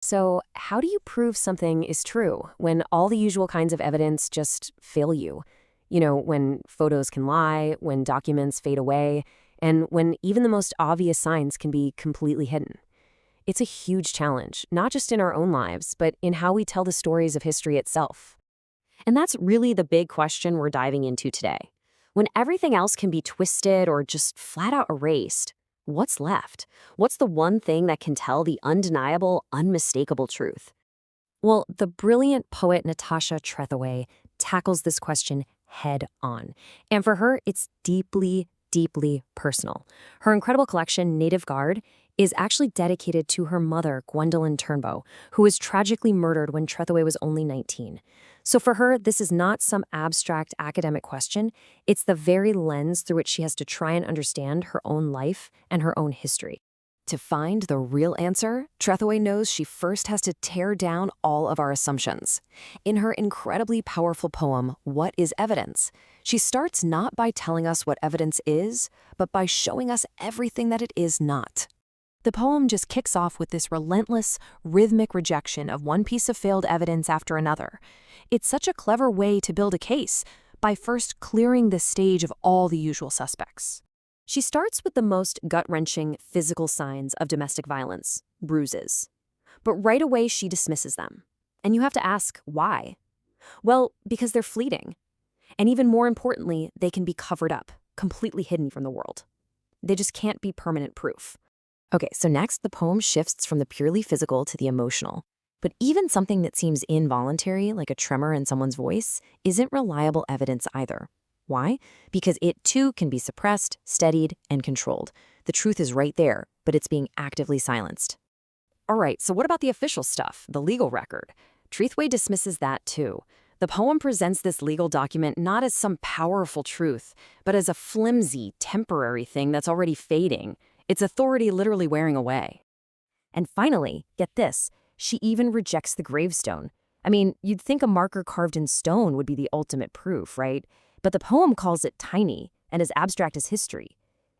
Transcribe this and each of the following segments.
So, how do you prove something is true when all the usual kinds of evidence just fail you? When photos can lie, when documents fade away, and when even the most obvious signs can be completely hidden. It's a huge challenge, not just in our own lives, but in how we tell the stories of history itself. And that's really the big question we're diving into today. When everything else can be twisted or just flat out erased, what's left? What's the one thing that can tell the undeniable, unmistakable truth? Well, the brilliant poet Natasha Trethewey tackles this question head on. And for her, it's deeply, deeply personal. Her incredible collection, Native Guard, is actually dedicated to her mother, Gwendolyn Turnbow, who was tragically murdered when Trethewey was only 19. So for her, this is not some abstract academic question. It's the very lens through which she has to try and understand her own life and her own history. To find the real answer, Trethewey knows she first has to tear down all of our assumptions. In her incredibly powerful poem, What is Evidence?, she starts not by telling us what evidence is, but by showing us everything that it is not. The poem just kicks off with this relentless, rhythmic rejection of one piece of failed evidence after another. It's such a clever way to build a case, by first clearing the stage of all the usual suspects. She starts with the most gut-wrenching physical signs of domestic violence, bruises. But right away she dismisses them. And you have to ask, why? Well, because they're fleeting. And even more importantly, they can be covered up, completely hidden from the world. They just can't be permanent proof. Okay, so next the poem shifts from the purely physical to the emotional. But even something that seems involuntary, like a tremor in someone's voice, isn't reliable evidence either. Why? Because it too can be suppressed, steadied, and controlled. The truth is right there, but it's being actively silenced. All right, so what about the official stuff, the legal record? Trethewey dismisses that too. The poem presents this legal document not as some powerful truth, but as a flimsy, temporary thing that's already fading, its authority literally wearing away. And finally, get this, she even rejects the gravestone. I mean, you'd think a marker carved in stone would be the ultimate proof, right? But the poem calls it tiny and as abstract as history.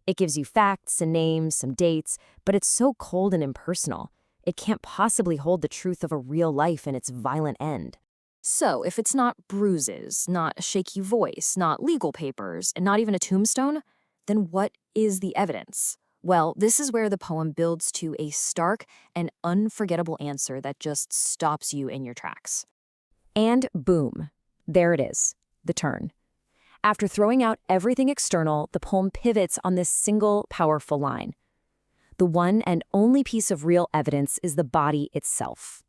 It gives you facts and names, some dates, but it's so cold and impersonal. It can't possibly hold the truth of a real life and its violent end. So, if it's not bruises, not a shaky voice, not legal papers, and not even a tombstone, then what is the evidence? Well, this is where the poem builds to a stark and unforgettable answer that just stops you in your tracks. And boom, there it is, the turn. After throwing out everything external, the poem pivots on this single, powerful line. The one and only piece of real evidence is the body itself.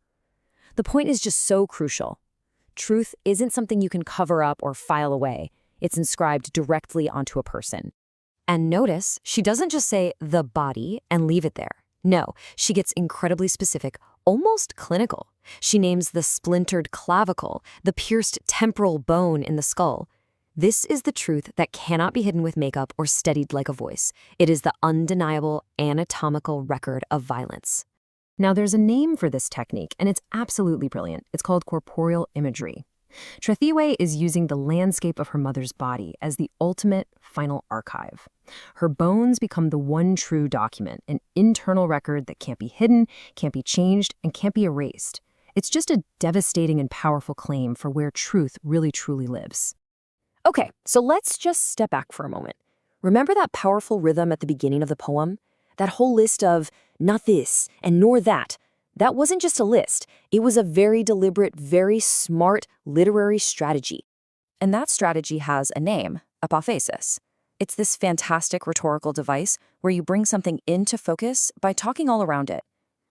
The point is just so crucial. Truth isn't something you can cover up or file away. It's inscribed directly onto a person. And notice, she doesn't just say the body and leave it there. No, she gets incredibly specific, almost clinical. She names the splintered clavicle, the pierced temporal bone in the skull. This is the truth that cannot be hidden with makeup or steadied like a voice. It is the undeniable anatomical record of violence. Now, there's a name for this technique, and it's absolutely brilliant. It's called corporeal imagery. Trethewey is using the landscape of her mother's body as the ultimate final archive. Her bones become the one true document, an internal record that can't be hidden, can't be changed, and can't be erased. It's just a devastating and powerful claim for where truth really truly lives. Okay, so let's just step back for a moment. Remember that powerful rhythm at the beginning of the poem? That whole list of not this and nor that. That wasn't just a list. It was a very deliberate, very smart literary strategy. And that strategy has a name, Apophasis. It's this fantastic rhetorical device where you bring something into focus by talking all around it.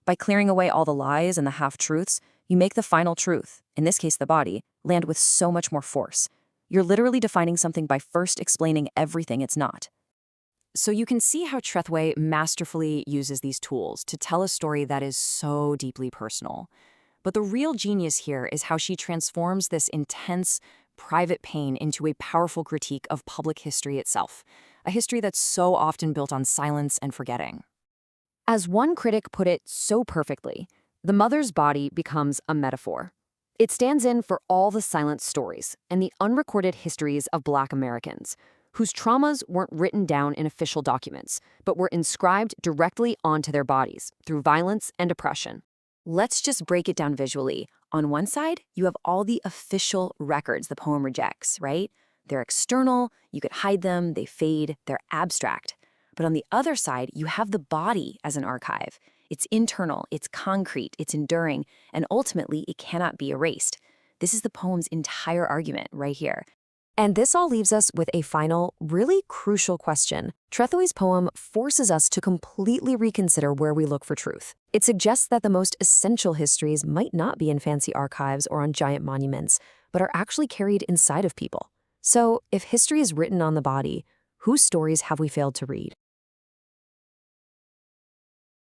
By clearing away all the lies and the half-truths, you make the final truth, in this case the body, land with so much more force. You're literally defining something by first explaining everything it's not. So you can see how Trethewey masterfully uses these tools to tell a story that is so deeply personal. But the real genius here is how she transforms this intense, private pain into a powerful critique of public history itself, a history that's so often built on silence and forgetting. As one critic put it so perfectly, the mother's body becomes a metaphor. It stands in for all the silent stories and the unrecorded histories of Black Americans, whose traumas weren't written down in official documents, but were inscribed directly onto their bodies through violence and oppression. Let's just break it down visually. On one side, you have all the official records the poem rejects, right? They're external, you could hide them, they fade, they're abstract. But on the other side, you have the body as an archive. It's internal, it's concrete, it's enduring, and ultimately it cannot be erased. This is the poem's entire argument right here. And this all leaves us with a final, really crucial question. Trethewey's poem forces us to completely reconsider where we look for truth. It suggests that the most essential histories might not be in fancy archives or on giant monuments, but are actually carried inside of people. So, if history is written on the body, whose stories have we failed to read?